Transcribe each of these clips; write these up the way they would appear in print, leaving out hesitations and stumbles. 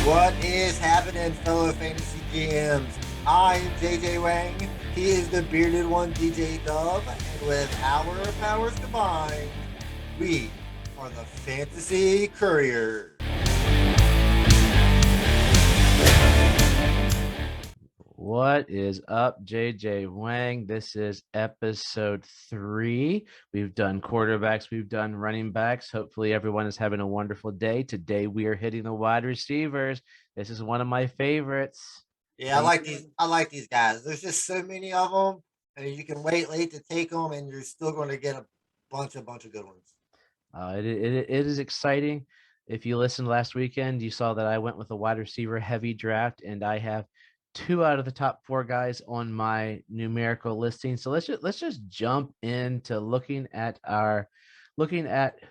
What is happening, fellow fantasy GMs? I am JJ Wang. He is the bearded one, DJ Dub, and with our powers combined, we are the Fantasy Couriers. What is up, JJ Wang? This is episode 3. We've done quarterbacks, we've done running backs. Hopefully, everyone is having a wonderful day. Today, we are hitting the wide receivers. This is one of my favorites. Yeah, I Thank like these. I like these guys. There's just so many of them, and you can wait late to take them, and you're still going to get a bunch of good ones. it is exciting. If you listened last weekend, you saw that I went with a wide receiver heavy draft, and I have 2 out of the top 4 guys on my numerical listing. So let's just jump into looking at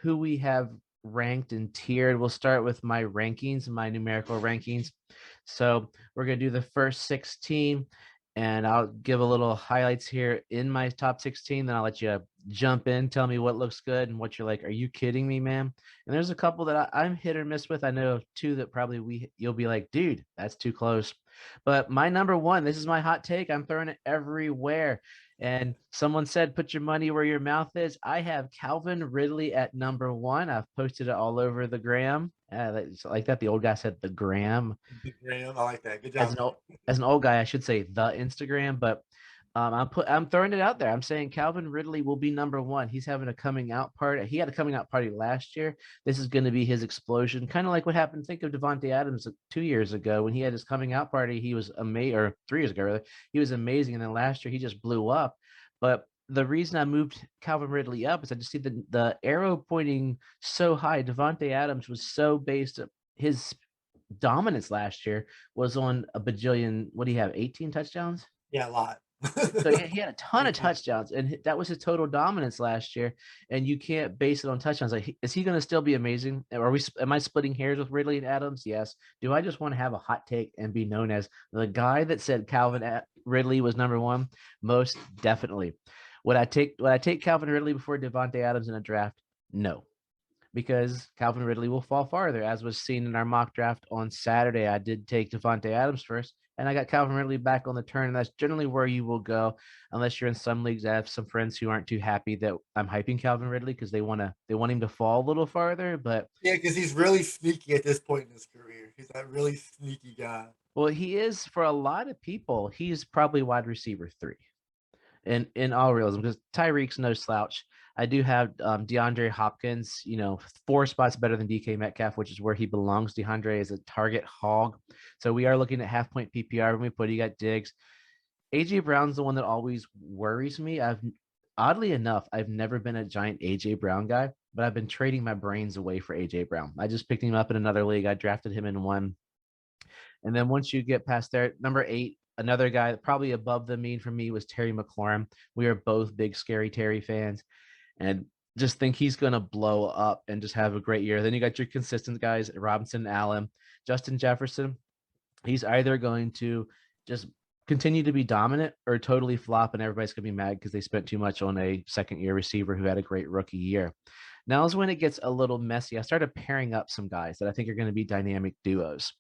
who we have ranked and tiered. We'll start with my rankings, my numerical rankings. So we're gonna do the first 16, and I'll give a little highlights here in my top 16. Then I'll let you jump in, tell me what looks good and what you're like, are you kidding me, man? And there's a couple that I'm hit or miss with. I know 2 that probably you'll be like, dude, that's too close. But my number 1, this is my hot take. I'm throwing it everywhere. And someone said, put your money where your mouth is. I have Calvin Ridley at number 1. I've posted it all over the gram. Like that. The old guy said the gram. Graham, I like that. Good As job. an old guy, I should say the Instagram, but I'm throwing it out there. I'm saying Calvin Ridley will be number 1. He's having a coming out party. He had a coming out party last year. This is going to be his explosion, kind of like what happened. Think of Devontae Adams 2 years ago when he had his coming out party. He was amazing, or 3 years ago, rather. He was amazing, and then last year he just blew up. But the reason I moved Calvin Ridley up is I just see the arrow pointing so high. Devontae Adams was so based his dominance last year was on a bajillion. What do you have? 18 touchdowns. Yeah, a lot. So he had a ton of 18. touchdowns, and that was his total dominance last year. And you can't base it on touchdowns. Like, is he going to still be amazing? Are we? Am I splitting hairs with Ridley and Adams? Yes. Do I just want to have a hot take and be known as the guy that said Calvin Ridley was number 1? Most definitely. Would I take Calvin Ridley before Devontae Adams in a draft? No, because Calvin Ridley will fall farther, as was seen in our mock draft on Saturday. I did take Devontae Adams first, and I got Calvin Ridley back on the turn. And that's generally where you will go, unless you're in some leagues. I have some friends who aren't too happy that I'm hyping Calvin Ridley because they want him to fall a little farther. But Yeah, because he's really sneaky at this point in his career. He's that really sneaky guy. well, he is for a lot of people. He's probably wide receiver 3. In all realism, because Tyreek's no slouch. I do have DeAndre Hopkins, 4 spots better than DK Metcalf, which is where he belongs. DeAndre is a target hog. So we are looking at half point PPR when we put, you got Diggs. AJ Brown's the one that always worries me. Oddly enough, I've never been a giant AJ Brown guy, but I've been trading my brains away for AJ Brown. I just picked him up in another league. I drafted him in one. And then once you get past there, number 8, another guy probably above the mean for me was Terry McLaurin. We are both big Scary Terry fans, and just think he's going to blow up and just have a great year. Then you got your consistent guys, Robinson, Allen, Justin Jefferson. He's either going to just continue to be dominant or totally flop, and everybody's going to be mad because they spent too much on a second-year receiver who had a great rookie year. Now is when it gets a little messy. I started pairing up some guys that I think are going to be dynamic duos.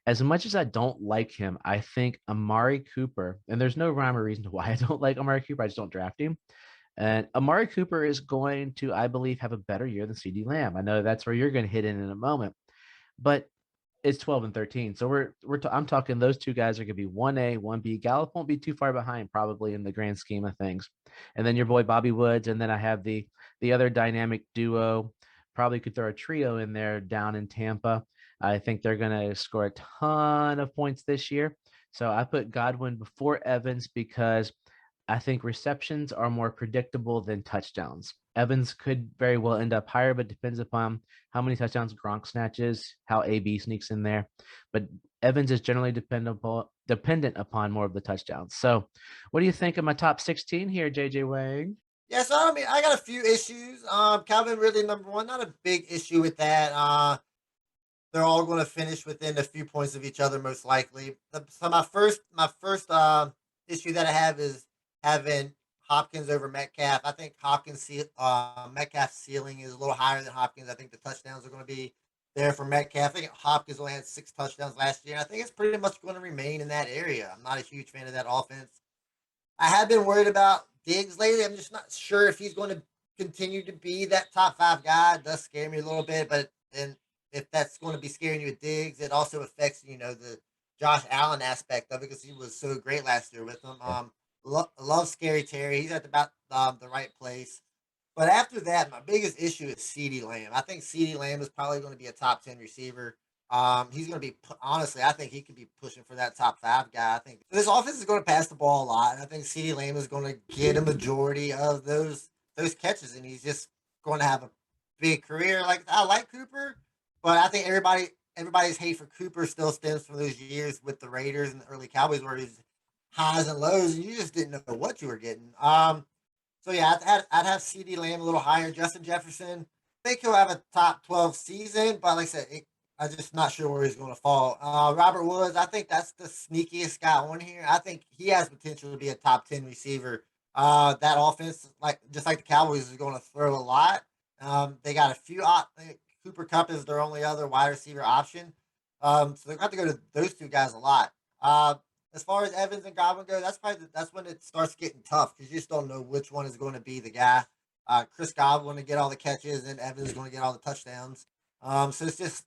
As much as I don't like him, I think Amari Cooper, and there's no rhyme or reason to why I don't like Amari Cooper, I just don't draft him. And Amari Cooper is going to, I believe, have a better year than CD Lamb. I know that's where you're going to hit in a moment, but it's 12 and 13. So I'm talking those 2 guys are going to be 1A, 1B. Gallup won't be too far behind, probably, in the grand scheme of things. And then your boy Bobby Woods, and then I have the other dynamic duo. Probably could throw a trio in there down in Tampa. I think they're going to score a ton of points this year. So I put Godwin before Evans because I think receptions are more predictable than touchdowns. Evans could very well end up higher, but depends upon how many touchdowns Gronk snatches, how AB sneaks in there. But Evans is generally dependent upon more of the touchdowns. So what do you think of my top 16 here, JJ Wang? Yeah, so I mean, I got a few issues. Calvin Ridley number 1, not a big issue with that. They're all going to finish within a few points of each other, most likely. So my first issue that I have is having Hopkins over Metcalf. I think Metcalf's ceiling is a little higher than Hopkins. I think the touchdowns are going to be there for Metcalf. I think Hopkins only had 6 touchdowns last year. And I think it's pretty much going to remain in that area. I'm not a huge fan of that offense. I have been worried about Diggs lately. I'm just not sure if he's going to continue to be that top five guy. It does scare me a little bit, but then if that's going to be scaring you with Diggs, it also affects the Josh Allen aspect of it because he was so great last year with them. Yeah. Love Scary Terry. He's at about the right place. But after that, my biggest issue is CeeDee Lamb. I think CeeDee Lamb is probably going to be a top 10 receiver. He's going to be honestly. I think he could be pushing for that top five guy. I think this offense is going to pass the ball a lot, and I think CeeDee Lamb is going to get a majority of those catches, and he's just going to have a big career. Like I like Cooper, but I think everybody's hate for Cooper still stems from those years with the Raiders and the early Cowboys where he's highs and lows, and you just didn't know what you were getting. So yeah, I'd have CD Lamb a little higher. Justin Jefferson, I think he'll have a top 12 season, but like I said, I'm just not sure where he's going to fall. Robert Woods, I think that's the sneakiest guy on here. I think he has potential to be a top 10 receiver. That offense, like just like the Cowboys, is going to throw a lot. They got a few. Cooper Cup is their only other wide receiver option. So they have to go to those two guys a lot. As far as Evans and Godwin go, that's when it starts getting tough because you just don't know which one is going to be the guy. Chris Godwin to get all the catches, and Evans is going to get all the touchdowns. So it's just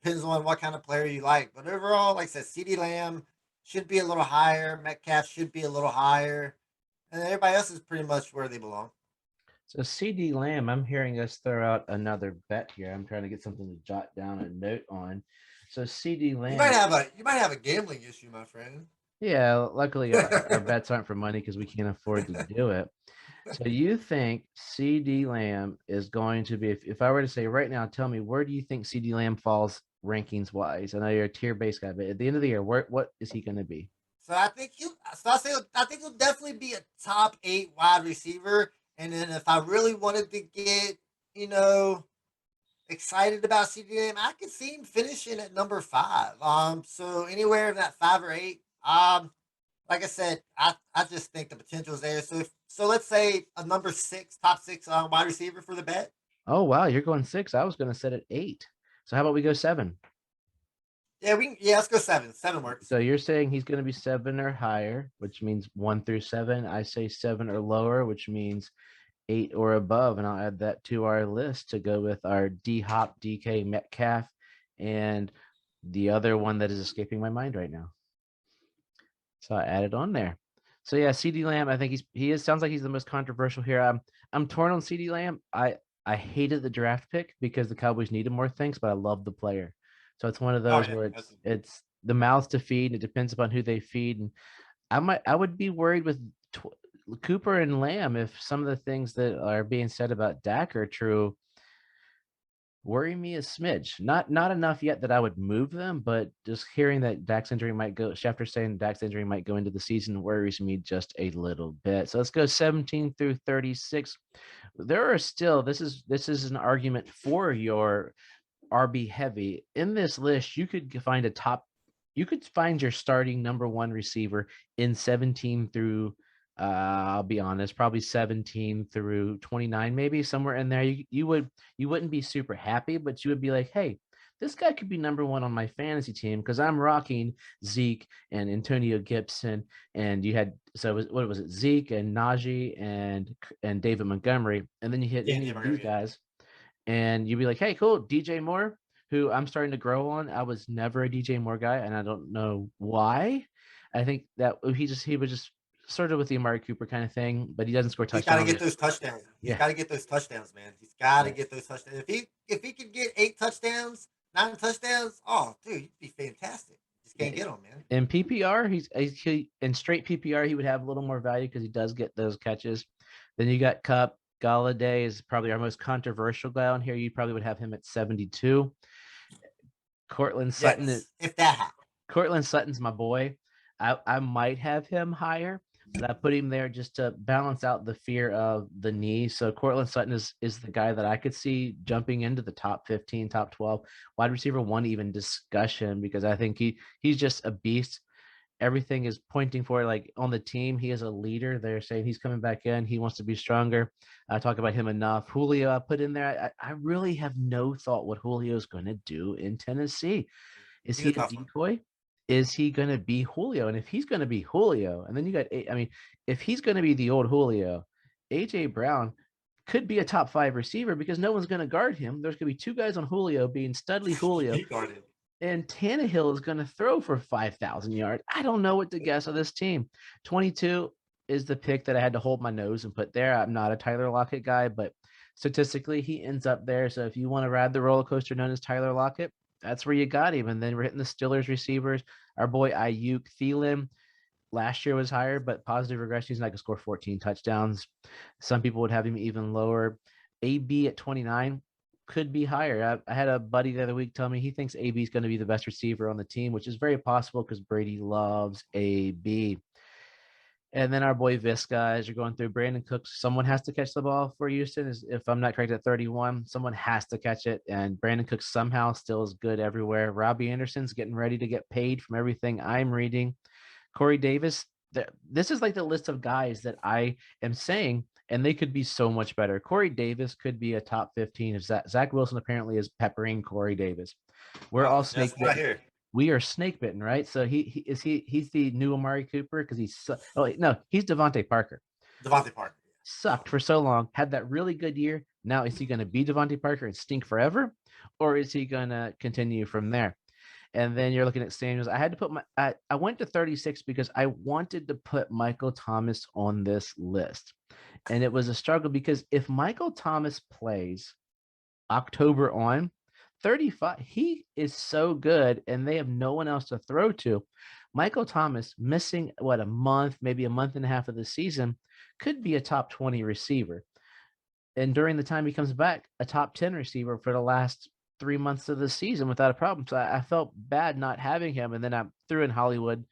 depends on what kind of player you like. But overall, like I said, CD Lamb should be a little higher. Metcalf should be a little higher, and everybody else is pretty much where they belong. So CD Lamb, I'm hearing us throw out another bet here. I'm trying to get something to jot down a note on. So CD Lamb, You might have a gambling issue, my friend. yeah, luckily our bets aren't for money because we can't afford to do it. So you think CD Lamb is going to be, if I were to say right now, tell me, where do you think CD Lamb falls rankings wise? I know you're a tier based guy, but at the end of the year, what is he going to be? So I think he'll. So I think he'll definitely be a top 8 wide receiver. And then if I really wanted to get you know excited about CD Lamb, I could see him finishing at number 5. So anywhere in that 5 or 8. Like I said, I just think the potential is there. So let's say a number 6, top 6 wide receiver for the bet. Oh, wow, you're going 6. I was going to set it 8. So how about we go 7? Yeah, let's go 7. 7 works. So you're saying he's going to be 7 or higher, which means 1 through 7. I say 7 or lower, which means 8 or above. And I'll add that to our list to go with our D Hop, DK Metcalf, and the other one that is escaping my mind right now. So I added on there. So yeah, CD Lamb, I think sounds like he's the most controversial here. I'm torn on CD Lamb. I hated the draft pick because the Cowboys needed more things, but I love the player. So it's one of Oh those yeah, where it's the mouths to feed. It depends upon who they feed, and I would be worried with Cooper and Lamb if some of the things that are being said about Dak are true. Worry me a smidge. Not enough yet that I would move them, but just hearing that Dak's injury might go, Schefter saying Dak's injury might go into the season worries me just a little bit. So let's go 17 through 36. There are still, this is an argument for your RB heavy. In this list, you could find your starting number 1 receiver in 17 through I'll be honest, probably 17 through 29, maybe somewhere in there. You wouldn't be super happy, but you would be like, hey, this guy could be number 1 on my fantasy team because I'm rocking Zeke and Antonio Gibson, and you had what was it, Zeke and Najee and David Montgomery, and then you hit yeah, any of these yeah. guys, and you'd be like, hey, cool, DJ Moore, who I'm starting to grow on. I was never a DJ Moore guy, and I don't know why. I think that he was just sort of with the Amari Cooper kind of thing, but he doesn't score He's got to get touchdowns. those touchdowns. He's Yeah. got to get those touchdowns, man. He's got to Yeah. get those touchdowns. If he could get 8 touchdowns, 9 touchdowns, oh dude, he'd be fantastic. Just can't Yeah. get him, man. In PPR, he in straight PPR, he would have a little more value because he does get those catches. Then you got Cup. Galladay is probably our most controversial guy on here. You probably would have him at 72. Cortland Sutton Yes, if that happens. Cortland Sutton's my boy. I might have him higher, but I put him there just to balance out the fear of the knee. So Cortland Sutton is the guy that I could see jumping into the top 15, top 12, wide receiver 1 even discussion because I think he's just a beast. Everything is pointing for like on the team. He is a leader. They're saying he's coming back in. He wants to be stronger. I talk about him enough. Julio, I put in there. I really have no thought what Julio is going to do in Tennessee. Is He's a he a tough one. decoy? Is he going to be Julio? And if he's going to be Julio, and then you got, I mean, if he's going to be the old Julio, AJ Brown could be a top 5 receiver because no one's going to guard him. There's going to be 2 guys on Julio being Studley Julio, He guarded. and Tannehill is going to throw for 5,000 yards. I don't know what to guess of this team. 22 is the pick that I had to hold my nose and put there. I'm not a Tyler Lockett guy, but statistically, he ends up there. So if you want to ride the roller coaster known as Tyler Lockett, that's where you got him. And then we're hitting the Steelers receivers. Our boy Ayuk Thielen last year was higher, but positive regression. He's not going to score 14 touchdowns. Some people would have him even lower. AB at 29 could be higher. I had a buddy the other week tell me he thinks AB is going to be the best receiver on the team, which is very possible because Brady loves AB. And then our boy Visca, as you're going through, Brandon Cooks, someone has to catch the ball for Houston. If I'm not correct, at 31, someone has to catch it. And Brandon Cooks somehow still is good everywhere. Robbie Anderson's getting ready to get paid from everything I'm reading. Corey Davis, this is like the list of guys that I am saying, and they could be so much better. Corey Davis could be a top 15. If Zach Wilson apparently is peppering Corey Davis. We're Oh, all that's snake what I bitten. hear. We are snake bitten, right? So he's the new Amari Cooper because he's Devontae Parker. Devontae Parker. Sucked for so long, had that really good year. Now is he going to be Devontae Parker and stink forever, or is he going to continue from there? And then you're looking at Samuels. I had to put I went to 36 because I wanted to put Michael Thomas on this list. And it was a struggle because if Michael Thomas plays October on, 35, he is so good and they have no one else to throw to. Michael Thomas missing what, a month, maybe a month and a half of the season could be a top 20 receiver. And during the time he comes back, a top 10 receiver for the last 3 months of the season without a problem. So I felt bad not having him. And then I threw in Hollywood.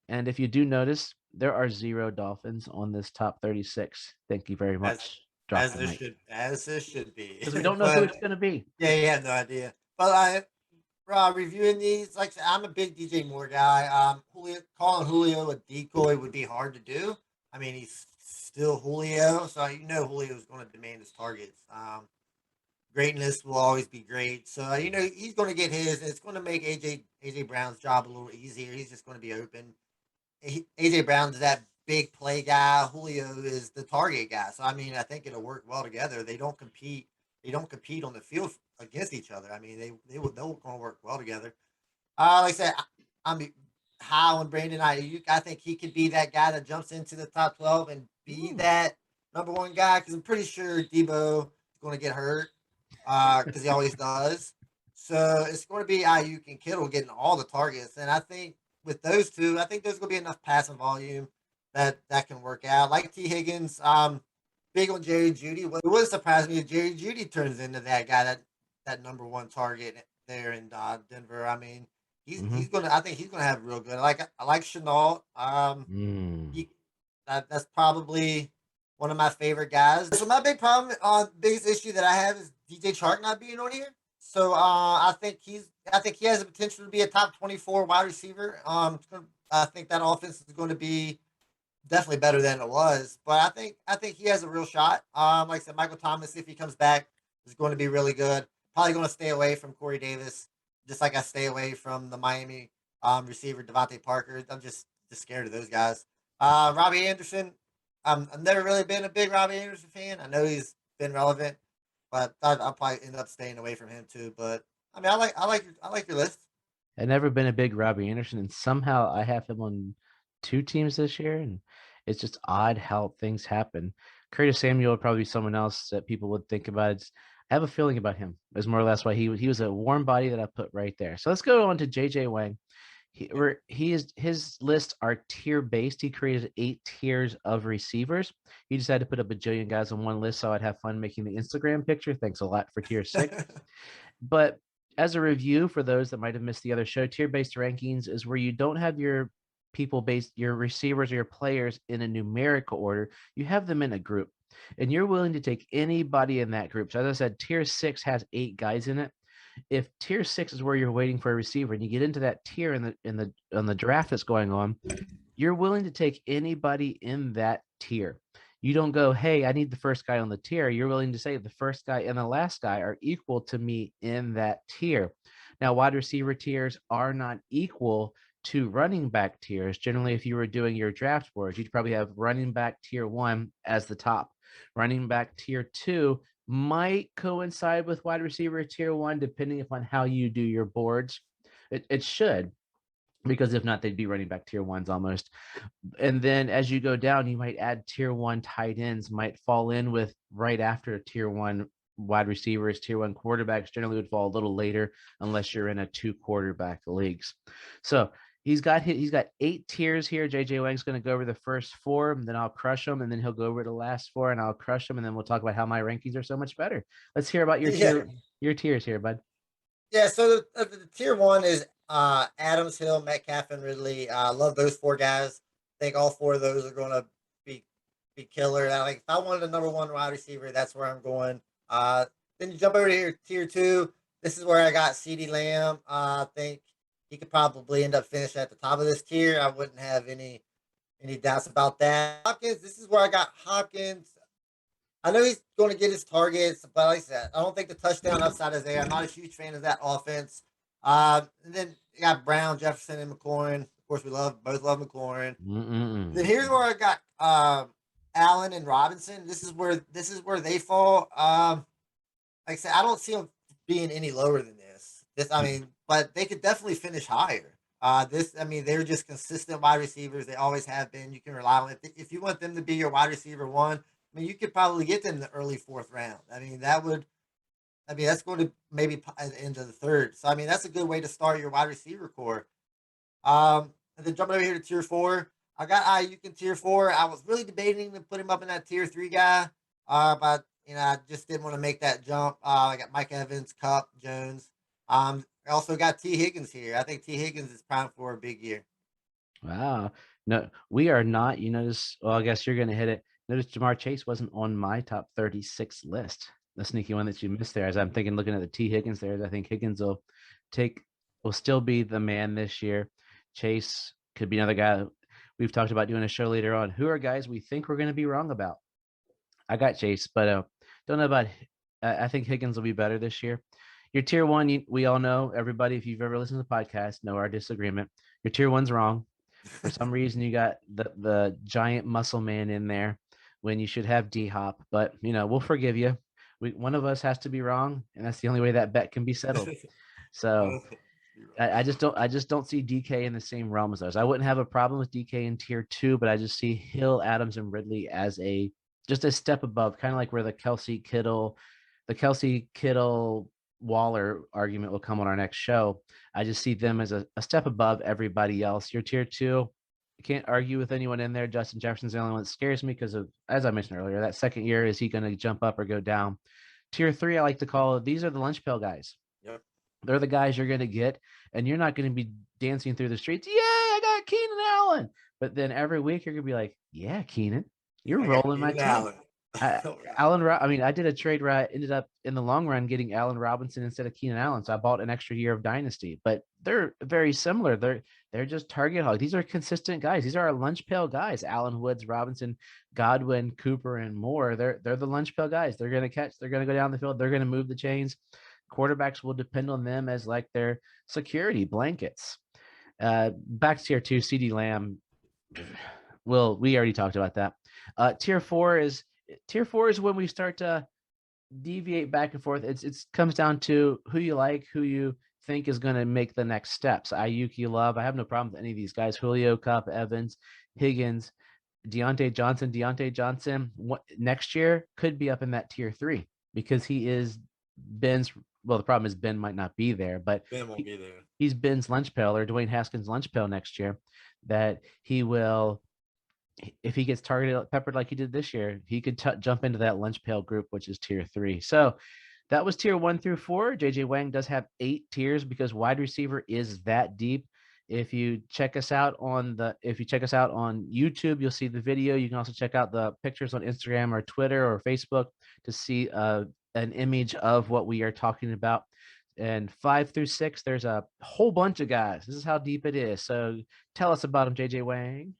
And if you do notice, there are 0 Dolphins on this top 36. Thank you very As much. Drop the mic. as this should be. Because we don't know who But it's going to be. yeah, you have no idea. But reviewing these, like I said, I'm a big DJ Moore guy. Calling Julio a decoy would be hard to do. I mean, he's still Julio, so you know Julio is going to demand his targets. Greatness will always be great, so you know he's going to get his. And it's going to make AJ Brown's job a little easier. He's just going to be open. AJ Brown's that big play guy. Julio is the target guy. So I mean, I think it'll work well together. They don't compete. They don't compete on the field against each other. I mean, they're going to work well together. Like I said, I'm high on Brandon Ayuk. I think he could be that guy that jumps into the top 12 and be that number one guy. Because I'm pretty sure Debo is going to get hurt because he always does. So it's going to be Ayuk and Kittle getting all the targets, and I think with those two, I think there's going to be enough passing volume that can work out. Like T Higgins, big on Jerry Judy. It would surprise me if Jerry Judy turns into that guy that number one target there in Denver. I mean, he's gonna. I think he's gonna have real good. I like Chenault. He, that's probably one of my favorite guys. So my big problem, biggest issue that I have is DJ Chark not being on here. So I think he has the potential to be a top 24 wide receiver. I think that offense is going to be definitely better than it was, but I think he has a real shot. Like I said, Michael Thomas, if he comes back, is going to be really good. Probably going to stay away from Corey Davis, just like I stay away from the Miami receiver Devontae Parker. I'm just scared of those guys. Robbie Anderson, I've never really been a big Robbie Anderson fan. I know he's been relevant, but I'll probably end up staying away from him too. But I mean, I like your list. I've never been a big Robbie Anderson, and somehow I have him on 2 teams this year, and it's just odd how things happen. Curtis Samuel would probably be someone else that people would think about. I have a feeling about him. Is more or less why he was a warm body that I put right there. So let's go on to JJ Wang. His lists are tier based. He created 8 tiers of receivers. He decided to put a bajillion guys on one list, so I'd have fun making the Instagram picture. Thanks a lot for tier 6. But as a review for those that might have missed the other show, tier-based rankings is where you don't have your your receivers or your players in a numerical order. You have them in a group, and you're willing to take anybody in that group. So as I said, tier 6 has 8 guys in it. If tier 6 is where you're waiting for a receiver and you get into that tier in the draft that's going on, you're willing to take anybody in that tier. You don't go, hey, I need the first guy on the tier. You're willing to say the first guy and the last guy are equal to me in that tier. Now, wide receiver tiers are not equal to running back tiers. Generally, if you were doing your draft boards, you'd probably have running back tier 1 as the top. Running back tier 2 might coincide with wide receiver tier 1, depending upon how you do your boards. It should, because if not, they'd be running back tier 1s almost. And then as you go down, you might add tier 1 tight ends, might fall in with right after tier 1 wide receivers. Tier 1 quarterbacks generally would fall a little later unless you're in a 2 quarterback leagues. So he's got 8 tiers here. JJ Wang's going to go over the first 4, and then I'll crush them, and then he'll go over the last 4, and I'll crush them, and then we'll talk about how my rankings are so much better. Let's hear about Yeah. your tiers here, bud. Yeah, so the tier one is Adams, Hill, Metcalf, and Ridley. I love those four guys. I think all four of those are going to be killer. Like if I wanted a number one wide receiver, that's where I'm going. Then you jump over here, tier two. This is where I got CeeDee Lamb. I think he could probably end up finishing at the top of this tier. I wouldn't have any doubts about that. Hopkins. This is where I got Hopkins. I know he's going to get his targets, but like I said, I don't think the touchdown upside is there. I'm not a huge fan of that offense. And then you got Brown, Jefferson, and McLaurin. Of course, we both love McLaurin. Then here's where I got Allen and Robinson. This is where they fall. Like I said, I don't see them being any lower than this. I mean, but they could definitely finish higher. I mean, they're just consistent wide receivers. They always have been. You can rely on it. If you want them to be your wide receiver one, I mean, you could probably get them in the early fourth round. I mean, that's going to maybe at the end of the third. So, I mean, that's a good way to start your wide receiver core. And then jumping over here to tier four, I got Ayuk in tier four. I was really debating to put him up in that tier three guy, but I just didn't want to make that jump. I got Mike Evans, Cup, Jones. I also got T Higgins here. I think T Higgins is primed for a big year. Wow. No, we are not. You notice, well, I guess you're going to hit it. Notice Jamar Chase wasn't on my top 36 list. The sneaky one that you missed there. As I'm thinking, looking at the T Higgins there, I think Higgins will still be the man this year. Chase could be another guy. We've talked about doing a show later on. Who are guys we think we're going to be wrong about? I got Chase, but don't know about. I think Higgins will be better this year. Your tier one, we all know. Everybody, if you've ever listened to the podcast, know our disagreement. Your tier one's wrong. For some reason, you got the giant muscle man in there when you should have D Hop. But we'll forgive you. One of us has to be wrong, and that's the only way that bet can be settled. So I just don't see DK in the same realm as those. I wouldn't have a problem with DK in tier 2, but I just see Hill, Adams, and Ridley as just a step above, kind of like where the Kelsey Kittle Waller argument will come on our next show. I just see them as a step above everybody else. Your tier 2, you can't argue with anyone in there. Justin Jefferson's the only one that scares me because of, as I mentioned earlier, that second year, is he going to jump up or go down? Tier 3, I like to call these are the lunch pail guys. Yep. They're the guys you're going to get, and you're not going to be dancing through the streets. Yeah, I got Keenan Allen. But then every week you're going to be like, yeah, Keenan, you're I got rolling my Keenan team. Allen. I did a trade where I ended up in the long run getting Allen Robinson instead of Keenan Allen. So I bought an extra year of dynasty, but they're very similar. They're just target hog. These are consistent guys. These are our lunch pail guys. Allen Woods, Robinson, Godwin, Cooper, and more. They're the lunch pail guys. They're going to catch. They're going to go down the field. They're going to move the chains. Quarterbacks will depend on them as like their security blankets. Back to tier 2, CeeDee Lamb. Well, we already talked about that. Tier 4 is when we start to deviate back and forth. It comes down to who you like, who you think is going to make the next steps. Ayuk, you love. I have no problem with any of these guys. Julio, Cup, Evans, Higgins, Deontay Johnson. Next year could be up in that tier 3 because he is Ben's. Well, the problem is Ben might not be there, but Ben won't be there. He's Ben's lunch pail or Dwayne Haskins' lunch pail next year. That he will, if he gets targeted, peppered like he did this year, he could jump into that lunch pail group, which is tier 3. So that was tier 1 through 4. JJ Wang does have 8 tiers because wide receiver is that deep. If you check us out on YouTube, you'll see the video. You can also check out the pictures on Instagram or Twitter or Facebook to see an image of what we are talking about. And 5 through 6, there's a whole bunch of guys. This is how deep it is. So tell us about them, JJ Wang.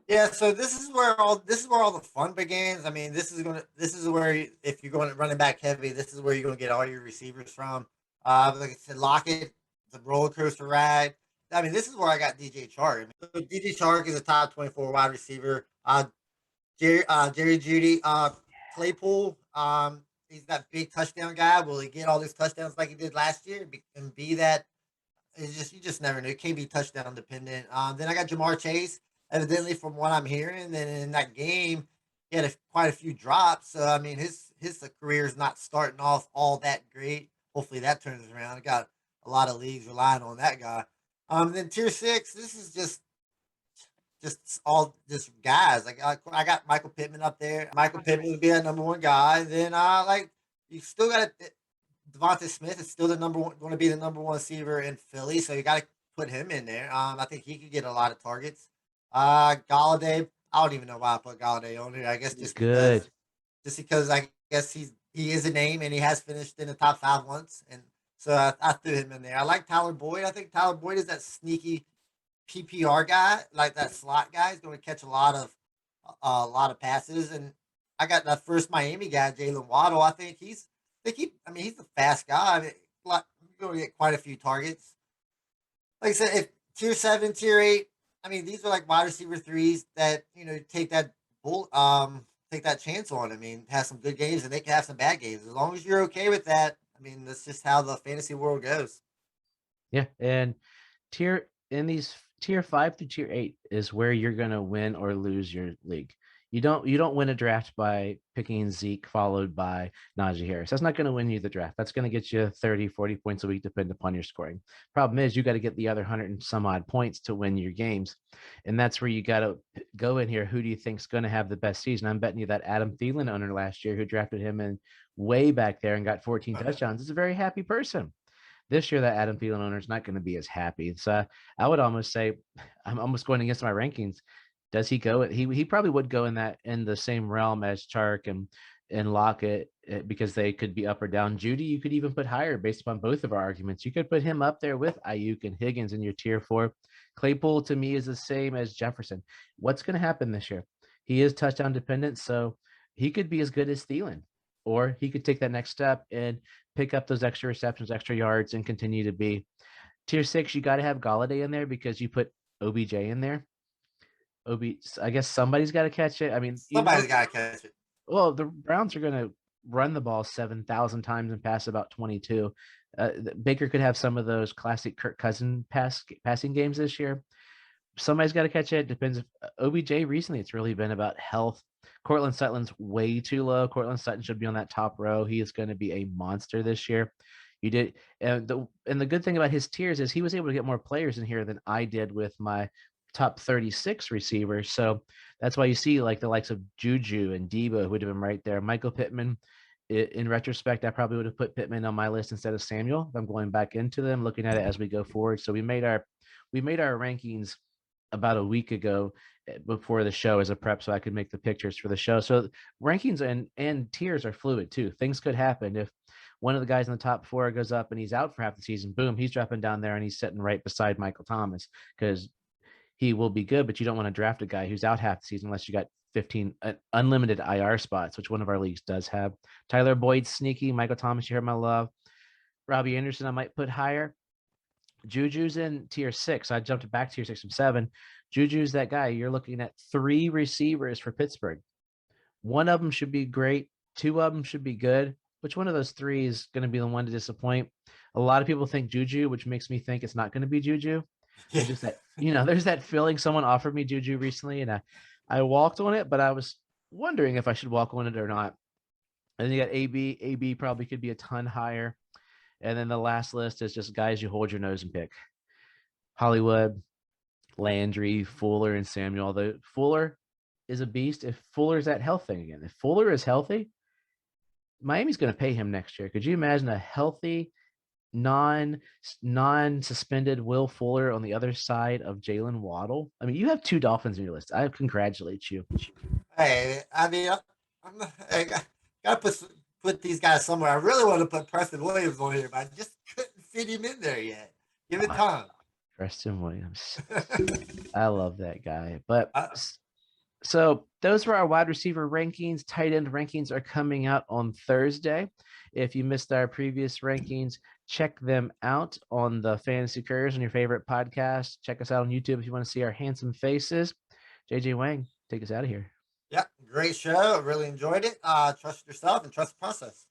Yeah, so this is where all the fun begins. I mean, this is where if you're going running back heavy, this is where you're going to get all your receivers from. Like I said, Lockett, the roller coaster ride. I mean, this is where I got DJ Chark. I mean, so DJ Chark is a top 24 wide receiver. Jerry Judy, Claypool. He's that big touchdown guy. Will he get all these touchdowns like he did last year and be that it's just you just never know. It can't be touchdown dependent. Then I got Jamar Chase. Evidently, from what I'm hearing, then in that game, he had quite a few drops. So I mean, his career is not starting off all that great. Hopefully, that turns around. I got a lot of leagues relying on that guy. Then tier six. This is just all just guys. Like I got Michael Pittman up there. Michael Pittman would be that number one guy. Then like you still got Devontae Smith is still the number one, going to be the number one receiver in Philly, so you got to put him in there. I think he could get a lot of targets. Galladay, I don't even know why I put Galladay on here. I guess Good. just because I guess he is a name and he has finished in the top five once, and so I threw him in there. I like Tyler Boyd. I think Tyler Boyd is that sneaky PPR guy, like that slot guy. He's going to catch a lot of passes, and I got that first Miami guy, Jalen Waddle. I mean, he's a fast guy. I mean, like, you're going to get quite a few targets. Like I said, if tier seven, tier eight, I mean, these are like wide receiver threes that bull, take that chance on. I mean, have some good games and they can have some bad games. As long as you're okay with that, I mean, that's just how the fantasy world goes. Yeah. And these tier 5 through tier 8 is where you're gonna win or lose your league. You don't win a draft by picking Zeke followed by Najee Harris. That's not going to win you the draft. That's going to get you 30, 40 points a week, depending upon your scoring. Problem is, you got to get the other 100 and some odd points to win your games. And that's where you got to go in here. Who do you think's going to have the best season? I'm betting you that Adam Thielen owner last year, who drafted him in way back there and got 14 touchdowns, is a very happy person. This year, that Adam Thielen owner is not going to be as happy. So I would almost say, I'm almost going against my rankings. Does he go? He probably would go in the same realm as Chark and Lockett, because they could be up or down. Judy, you could even put higher based upon both of our arguments. You could put him up there with Ayuk and Higgins in your tier 4. Claypool to me is the same as Jefferson. What's going to happen this year? He is touchdown dependent, so he could be as good as Thielen, or he could take that next step and pick up those extra receptions, extra yards, and continue to be tier 6. You got to have Galladay in there because you put OBJ in there. I guess somebody's got to catch it. I mean, Somebody's got to catch it. well, the Browns are going to run the ball 7,000 times and pass about 22. Baker could have some of those classic Kirk Cousin passing games this year. Somebody's got to catch it. Depends. If OBJ recently, it's really been about health. Cortland Sutton's way too low. Cortland Sutton should be on that top row. He is going to be a monster this year. You did, and the good thing about his tiers is he was able to get more players in here than I did with my top 36 receivers. So that's why you see like the likes of Juju and Debo who would have been right there. Michael Pittman. In retrospect, I probably would have put Pittman on my list instead of Samuel. If I'm going back into them, looking at it as we go forward. So we made our rankings about a week ago, before the show, as a prep so I could make the pictures for the show. So rankings and tiers are fluid too. Things could happen. If one of the guys in the top 4 goes up and he's out for half the season, boom, he's dropping down there and he's sitting right beside Michael Thomas, because he will be good, but you don't want to draft a guy who's out half the season unless you got 15 unlimited IR spots, which one of our leagues does have. Tyler Boyd, sneaky. Michael Thomas, you heard my love. Robbie Anderson, I might put higher. Juju's in tier 6. I jumped back to tier 6 from 7. Juju's that guy. You're looking at 3 receivers for Pittsburgh. One of them should be great. 2 of them should be good. Which one of those 3 is going to be the one to disappoint? A lot of people think Juju, which makes me think it's not going to be Juju. Yeah. There's just that, there's that feeling. Someone offered me Juju recently, and I walked on it, but I was wondering if I should walk on it or not. And then you got AB. AB probably could be a ton higher. And then the last list is just guys you hold your nose and pick. Hollywood, Landry, Fuller, and Samuel. The Fuller is a beast. If Fuller's that health thing again, if Fuller is healthy, Miami's going to pay him next year. Could you imagine a healthy, non-suspended Will Fuller on the other side of Jalen Waddle? I mean, you have 2 Dolphins in your list. I congratulate you. Hey, I mean, I gotta put put these guys somewhere. I really want to put Preston Williams on here, but I just couldn't fit him in there yet. Give it Oh, time. Preston Williams. I love that guy. But I, so those were our wide receiver rankings. Tight end rankings are coming out on Thursday. If you missed our previous rankings, check them out on the Fantasy Couriers on your favorite podcast. Check us out on YouTube if you want to see our handsome faces. JJ Wang, take us out of here. yeah, great show. Really enjoyed it. Trust yourself and trust the process.